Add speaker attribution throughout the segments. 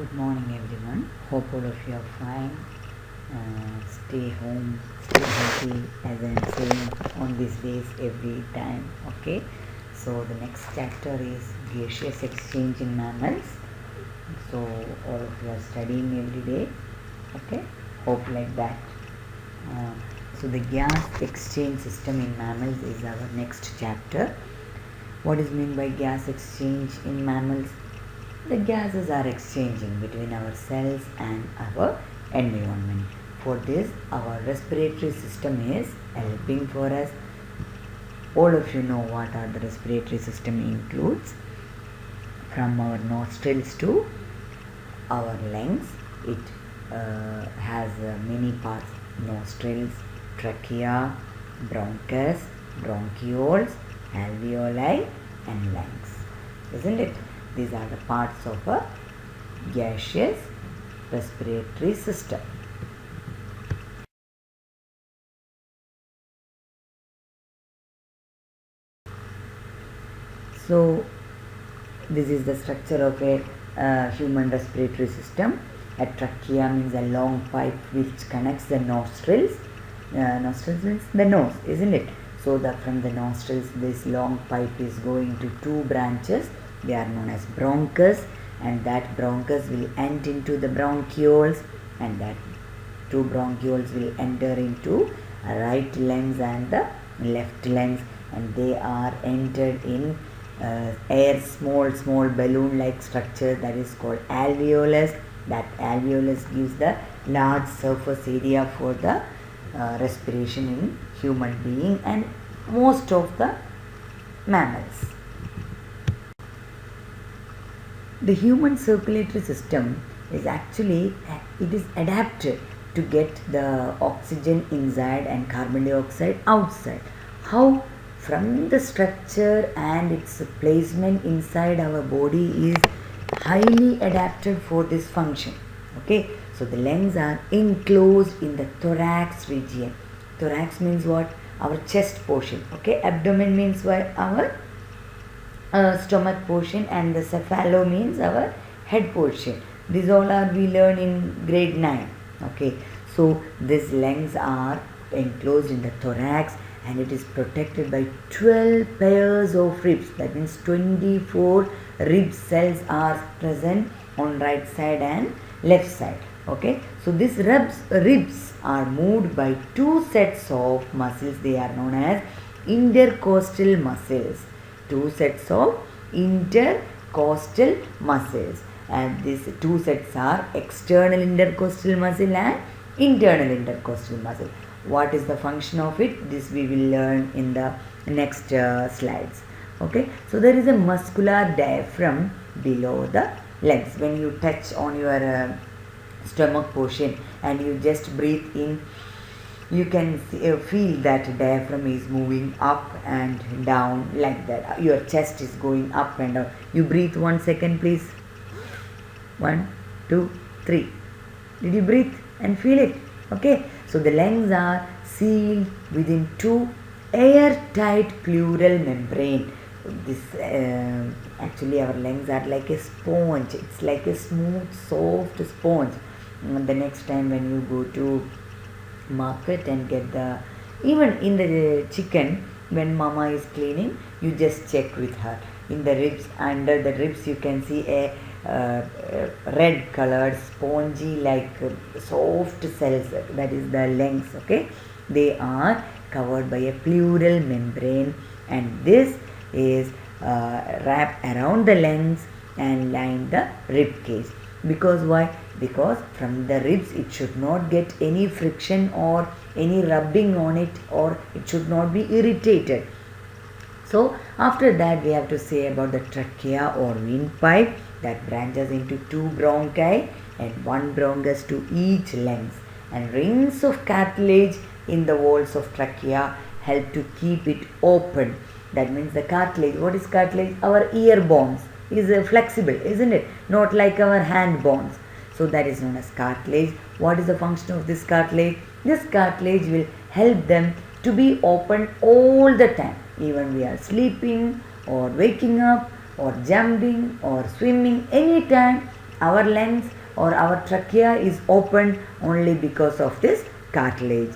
Speaker 1: Good morning everyone. Hope all of you are fine. Stay home, stay healthy as I am saying on these days every time. Okay. So the next chapter is Gaseous Exchange in Mammals. So all of you are studying every day. Okay. Hope like that. So the gas exchange system in mammals is our next chapter. What is meant by gas exchange in mammals? The gases are exchanging between our cells and our environment. For this, our respiratory system is helping for us. All of you know what are the respiratory system includes. From our nostrils to our lungs, it has many parts: nostrils, trachea, bronchus, bronchioles, alveoli, and lungs. Isn't it? These are the parts of a gaseous respiratory system. So, this is the structure of a human respiratory system. A trachea means a long pipe which connects the nostrils. Nostrils means the nose, isn't it? So, from the nostrils, this long pipe is going to two branches. They are known as bronchus, and that bronchus will end into the bronchioles, and that two bronchioles will enter into right lungs and the left lungs, and they are entered in air small balloon like structure that is called alveolus. That alveolus gives the large surface area for the respiration in human being and most of the mammals. The human circulatory system is actually adapted to get the oxygen inside and carbon dioxide outside. How? From the structure and its placement inside our body is highly adapted for this function. Okay, so the lungs are enclosed in the thorax region. Thorax means what? Our chest portion. Okay, abdomen means what? Our stomach portion, and the cephalo means our head portion. These all are we learn in grade 9. Okay, so these lungs are enclosed in the thorax and it is protected by 12 pairs of ribs. That means 24 rib cells are present on right side and left side. Okay, so these ribs are moved by two sets of muscles. They are known as intercostal muscles. Two sets of intercostal muscles, and these two sets are external intercostal muscle and internal intercostal muscle. What is the function of it? This we will learn in the next slides. Okay, so there is a muscular diaphragm below the legs. When you touch on your stomach portion and you just breathe in, you can feel that diaphragm is moving up and down like that. Your chest is going up and down. You breathe 1 second please. 1, 2, 3. Did you breathe and feel it? Okay, so the lungs are sealed within two airtight pleural membrane. This actually our lungs are like a sponge. It's like a smooth soft sponge. The next time when you go to market and get the, even in the chicken, when mama is cleaning, you just check with her. In the ribs, under the ribs you can see a red colored spongy like soft cells, that is the lungs. Okay, they are covered by a pleural membrane, and this is wrapped around the lungs and line the rib cage. Because why? Because from the ribs it should not get any friction or any rubbing on it, or it should not be irritated. So after that we have to say about the trachea or windpipe that branches into two bronchi and one bronchus to each lungs, and rings of cartilage in the walls of trachea help to keep it open. That means the cartilage. What is cartilage? Our ear bones is flexible, isn't it? Not like our hand bones. So that is known as cartilage. What is the function of this cartilage? This cartilage will help them to be open all the time. Even we are sleeping or waking up or jumping or swimming, anytime our lungs or our trachea is opened only because of this cartilage.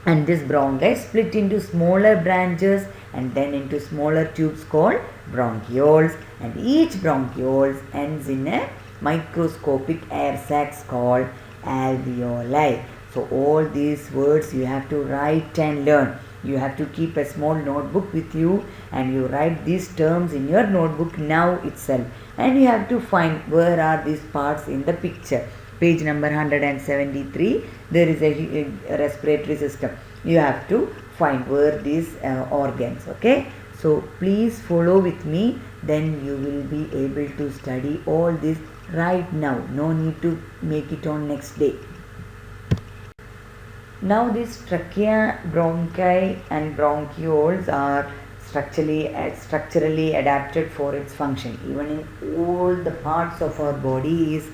Speaker 1: And this bronchi split into smaller branches and then into smaller tubes called bronchioles, and each bronchioles ends in a microscopic air sacs called alveoli. So all these words you have to write and learn. You have to keep a small notebook with you and you write these terms in your notebook now itself, and you have to find where are these parts in the picture. Page number 173, there is a respiratory system. You have to find where these organs. Okay, so please follow with me, then you will be able to study all this right now. No need to make it on next day. Now this trachea, bronchi and bronchioles are structurally adapted for its function. Even in all the parts of our body is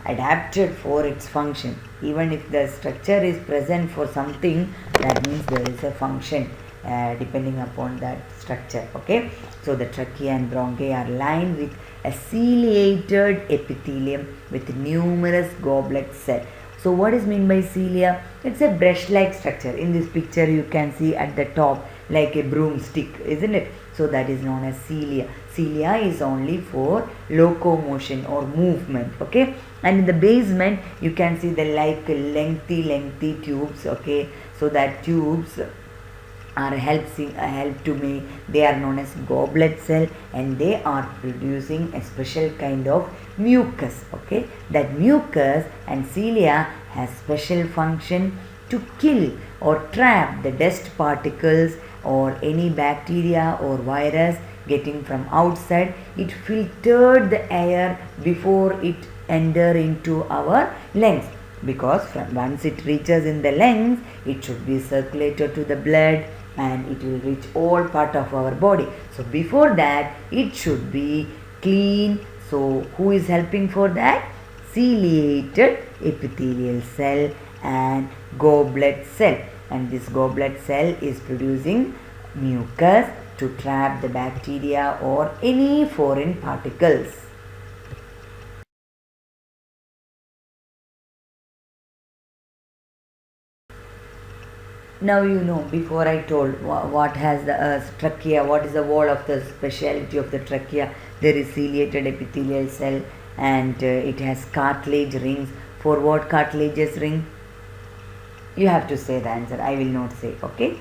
Speaker 1: adapted for its function. Even if the structure is present for something, that means there is a function depending upon that structure. Okay, so the trachea and bronchi are lined with a ciliated epithelium with numerous goblet cells. So what is meant by cilia? It's a brush-like structure. In this picture you can see at the top like a broomstick, isn't it? So that is known as cilia. Cilia is only for locomotion or movement. Okay, and in the basement you can see the like lengthy tubes. Okay, so that tubes are help to make, they are known as goblet cell, and they are producing a special kind of mucus. Okay, that mucus and cilia has special function to kill or trap the dust particles or any bacteria or virus getting from outside. It filtered the air before it enter into our lungs, because once it reaches in the lungs, it should be circulated to the blood and it will reach all part of our body. So before that it should be clean. So who is helping for that? Ciliated epithelial cell and goblet cell, and this goblet cell is producing mucus to trap the bacteria or any foreign particles. Now you know, before I told what has the trachea, what is the wall of the speciality of the trachea. There is ciliated epithelial cell and it has cartilage rings. For what cartilages ring? You have to say the answer. I will not say. Okay,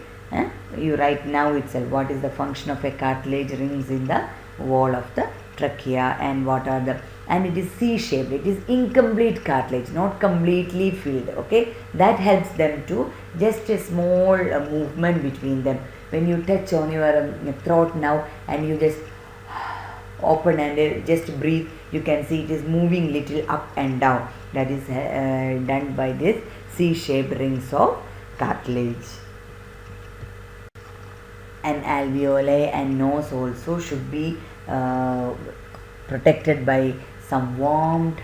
Speaker 1: you write now itself what is the function of a cartilage rings in the wall of the trachea, and what are the, and it is C-shaped. It is incomplete cartilage, not completely filled. Okay, that helps them to just a small movement between them. When you touch on your throat now and you just open and just breathe, you can see it is moving little up and down. That is done by this C-shaped rings of cartilage. And alveoli and nose also should be protected by some warmed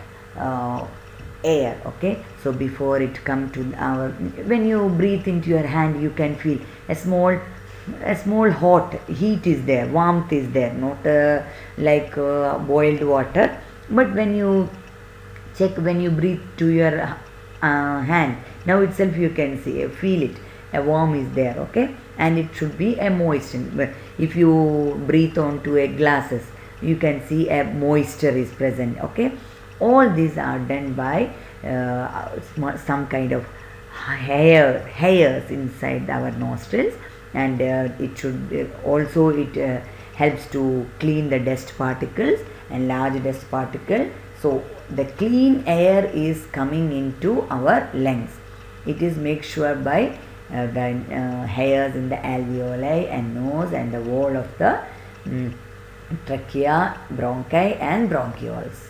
Speaker 1: air. Okay, so before it come to our, when you breathe into your hand, you can feel a small hot heat is there, warmth is there, not like boiled water. But when you check, when you breathe to your hand, now itself you can see, feel it, a warm is there. Okay, and it should be a moistened. But if you breathe onto a glasses, you can see a moisture is present. Okay, all these are done by some kind of hairs inside our nostrils, and it should also it helps to clean the dust particles and large dust particle. So the clean air is coming into our lungs. It is made sure by the hairs in the alveoli and nose and the wall of the trachea, bronchi and bronchioles.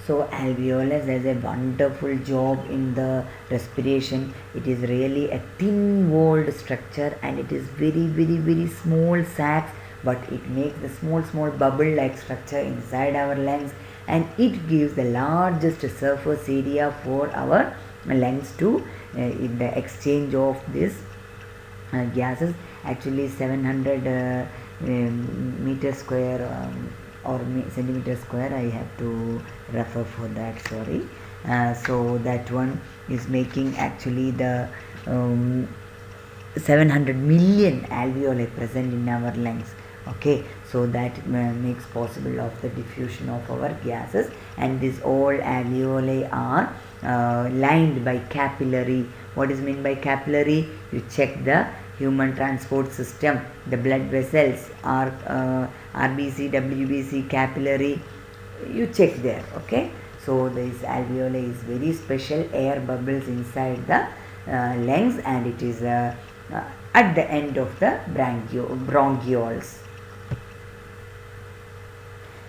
Speaker 1: So alveolus has a wonderful job in the respiration. It is really a thin walled structure and it is very small sacs, but it makes the small bubble like structure inside our lungs, and it gives the largest surface area for our lungs to in the exchange of this gases. Actually 700 meter square or centimeter square. I have to refer for that, sorry. So that one is making actually the 700 million alveoli present in our lungs. Okay, so that makes possible of the diffusion of our gases, and these all alveoli are lined by capillary. What is meant by capillary? You check the human transport system, the blood vessels are RBC, WBC, capillary, you check there. Okay, so this alveoli is very special air bubbles inside the lungs, and it is at the end of the bronchioles.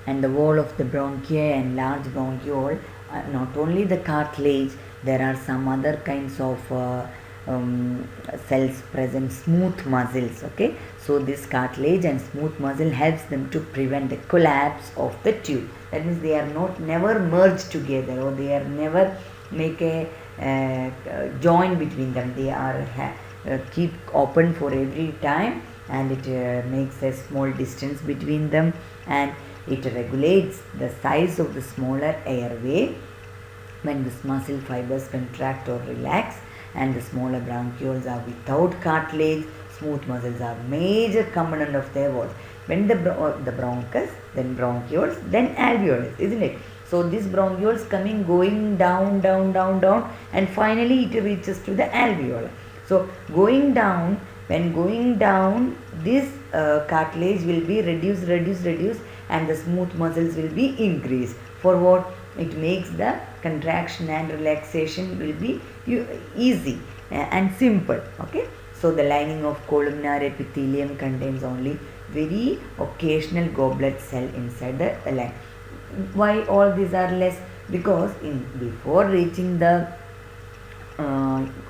Speaker 1: And the wall of the bronchi and large bronchiole, not only the cartilage, there are some other kinds of cells present, smooth muscles. Okay, so this cartilage and smooth muscle helps them to prevent the collapse of the tube. That means they are never merged together, or they are never make a join between them. They are keep open for every time, and it makes a small distance between them, and it regulates the size of the smaller airway when the muscle fibers contract or relax, and the smaller bronchioles are without cartilage. Smooth muscles are major component of their walls. When the bronchus, then bronchioles, then alveolus, isn't it? So these bronchioles going down, and finally it reaches to the alveoli. So going down, when going down, this cartilage will be reduced, and the smooth muscles will be increased. For what? It makes the contraction and relaxation will be easy and simple. Okay, so the lining of columnar epithelium contains only very occasional goblet cell inside the line. Why all these are less? Because before reaching the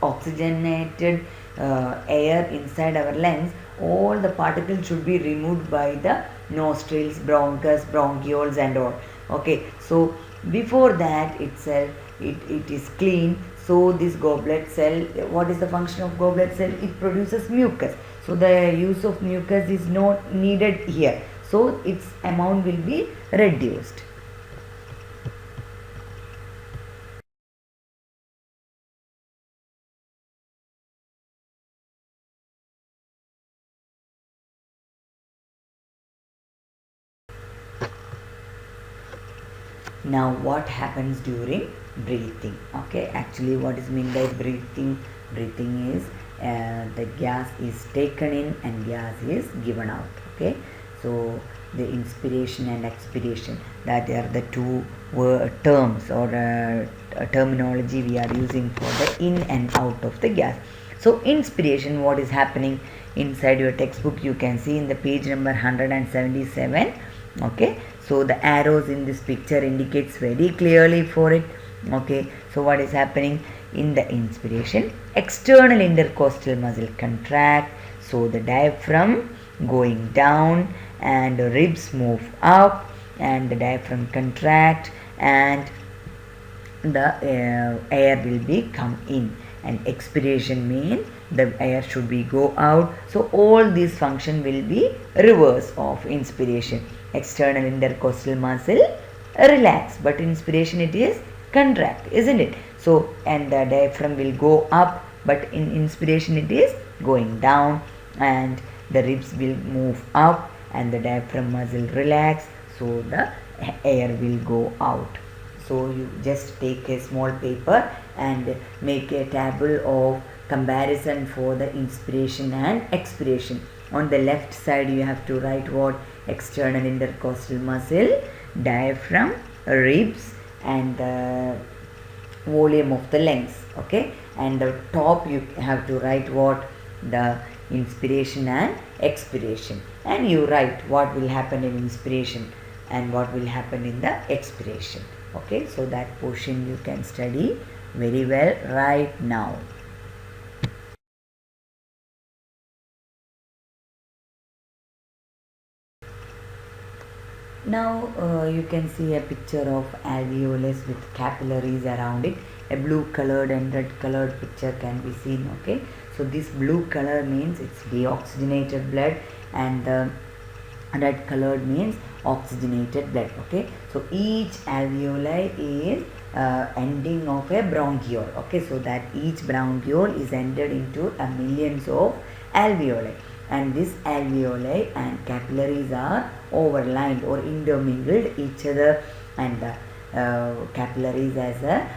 Speaker 1: oxygenated air inside our lungs, all the particles should be removed by the nostrils, bronchus, bronchioles and all. Okay, so before that itself it is clean. So this goblet cell, what is the function of goblet cell? It produces mucus. So the use of mucus is not needed here, so its amount will be reduced. Now what happens during breathing? Okay, actually what is meant by breathing? Breathing is the gas is taken in and gas is given out. Okay, so the inspiration and expiration, that are the two terms or terminology we are using for the in and out of the gas. So inspiration, what is happening inside your textbook, you can see in the page number 177. Okay, so the arrows in this picture indicates very clearly for it. Okay, so what is happening in the inspiration? External intercostal muscle contract, so the diaphragm going down and the ribs move up, and the diaphragm contract, and the air will be come in, and expiration means the air should be go out. So all these function will be reverse of inspiration. External intercostal muscle relax, but inspiration it is contract, isn't it? So and the diaphragm will go up, but in inspiration it is going down, and the ribs will move up, and the diaphragm muscle relax, so the air will go out. So you just take a small paper and make a table of comparison for the inspiration and expiration. On the left side you have to write what? External intercostal muscle, diaphragm, ribs, and the volume of the lungs. Okay, and the top you have to write what? The inspiration and expiration, and you write what will happen in inspiration and what will happen in the expiration. Okay, so that portion you can study very well right now. Now you can see a picture of alveolus with capillaries around it. A blue colored and red colored picture can be seen. Okay, so this blue color means it's deoxygenated blood, and the Red colored means oxygenated blood. Okay, so each alveoli is ending of a bronchiole. Okay, so that each bronchiole is ended into a millions of alveoli, and this alveoli and capillaries are overlined or intermingled each other, and the capillaries as a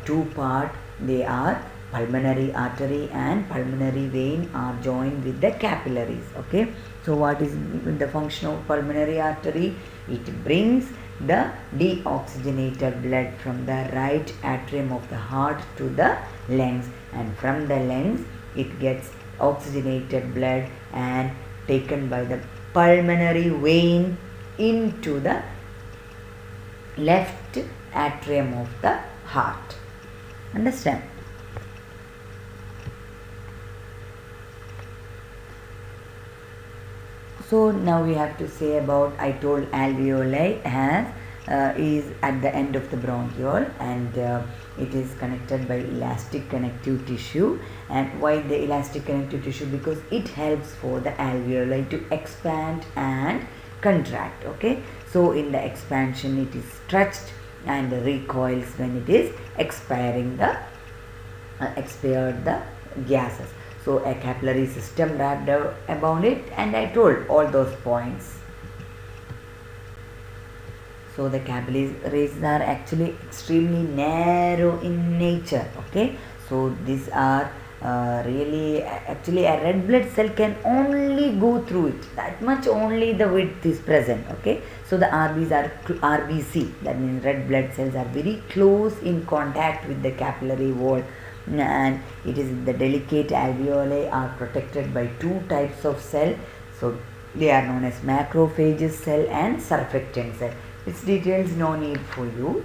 Speaker 1: two part, they are pulmonary artery and pulmonary vein are joined with the capillaries. Okay, so what is the function of pulmonary artery? It brings the deoxygenated blood from the right atrium of the heart to the lungs, and from the lungs it gets oxygenated blood and taken by the pulmonary vein into the left atrium of the heart. Understand? So now we have to say about, I told alveoli has is at the end of the bronchiole, and it is connected by elastic connective tissue. And why the elastic connective tissue? Because it helps for the alveoli to expand and contract. Okay, so in the expansion it is stretched and recoils when it is expired the gases. So a capillary system wrapped about it, and I told all those points. So the capillaries are actually extremely narrow in nature. Okay, so these are really, actually a red blood cell can only go through it, that much only the width is present. Okay, so the RBC, that means red blood cells, are very close in contact with the capillary wall, and it is the delicate alveoli are protected by two types of cell. So they are known as macrophages cell and surfactant cell. Its details no need for you.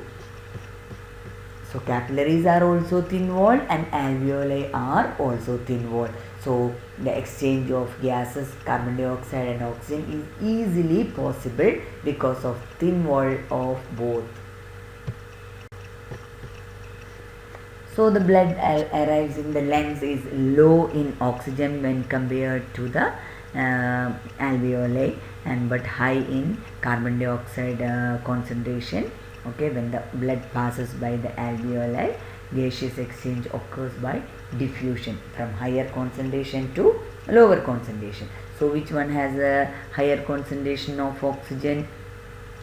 Speaker 1: So capillaries are also thin walled and alveoli are also thin walled. So the exchange of gases, carbon dioxide and oxygen, is easily possible because of thin wall of both. So the blood arrives in the lungs is low in oxygen when compared to the alveoli, and but high in carbon dioxide concentration. Okay, when the blood passes by the alveoli, gaseous exchange occurs by diffusion from higher concentration to lower concentration. So which one has a higher concentration of oxygen?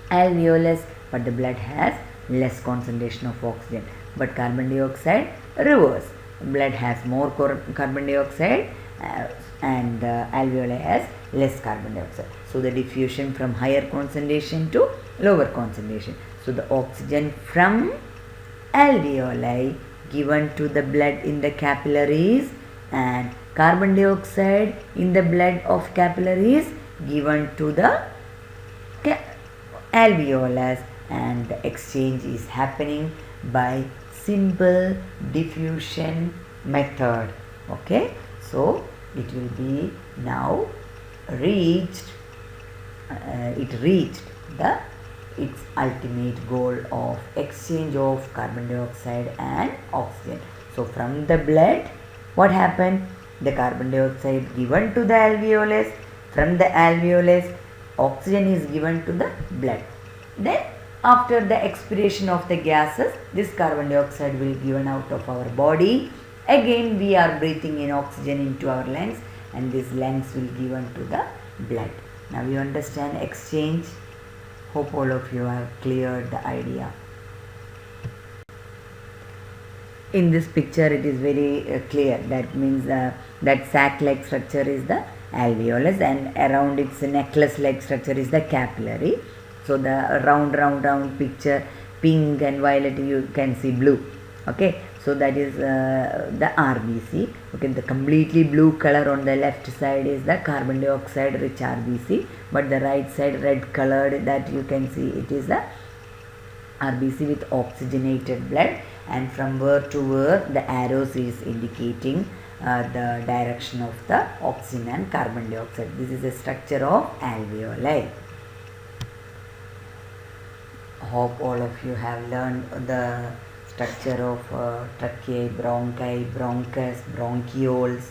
Speaker 1: Alveolus, but the blood has less concentration of oxygen. But carbon dioxide, reverse, blood has more carbon dioxide and alveoli has less carbon dioxide. So the diffusion from higher concentration to lower concentration. So the oxygen from alveoli given to the blood in the capillaries, and carbon dioxide in the blood of capillaries given to the alveolus, and the exchange is happening by simple diffusion method. Okay, so it will be now reached its ultimate goal of exchange of carbon dioxide and oxygen. So from the blood, what happened? The carbon dioxide given to the alveolus, from the alveolus oxygen is given to the blood. Then after the expiration of the gases, this carbon dioxide will be given out of our body. Again we are breathing in oxygen into our lungs, and these lungs will given to the blood. Now you understand exchange. Hope all of you have cleared the idea. In this picture it is very clear. That means that sac-like structure is the alveolus, and around its necklace-like structure is the capillary. So the round picture, pink and violet, you can see blue. Okay, so that is the RBC. Okay, the completely blue color on the left side is the carbon dioxide rich RBC, but the right side red colored, that you can see, it is the RBC with oxygenated blood, and from where to where the arrows is indicating the direction of the oxygen and carbon dioxide. This is the structure of alveoli. Hope all of you have learned the structure of tracheae, bronchi, bronchus, bronchioles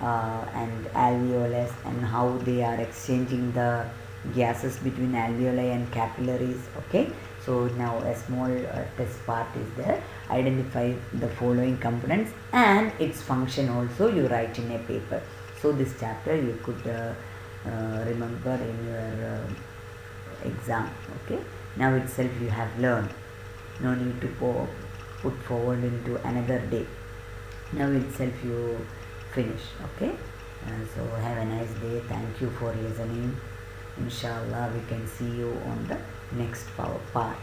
Speaker 1: and alveolus, and how they are exchanging the gases between alveoli and capillaries. Okay, so now a small test part is there. Identify the following components and its function also you write in a paper. So this chapter you could remember in your exam. Okay, now itself you have learned, no need to put forward into another day. Now itself you finish. Okay, so have a nice day. Thank you for listening. Inshallah we can see you on the next part.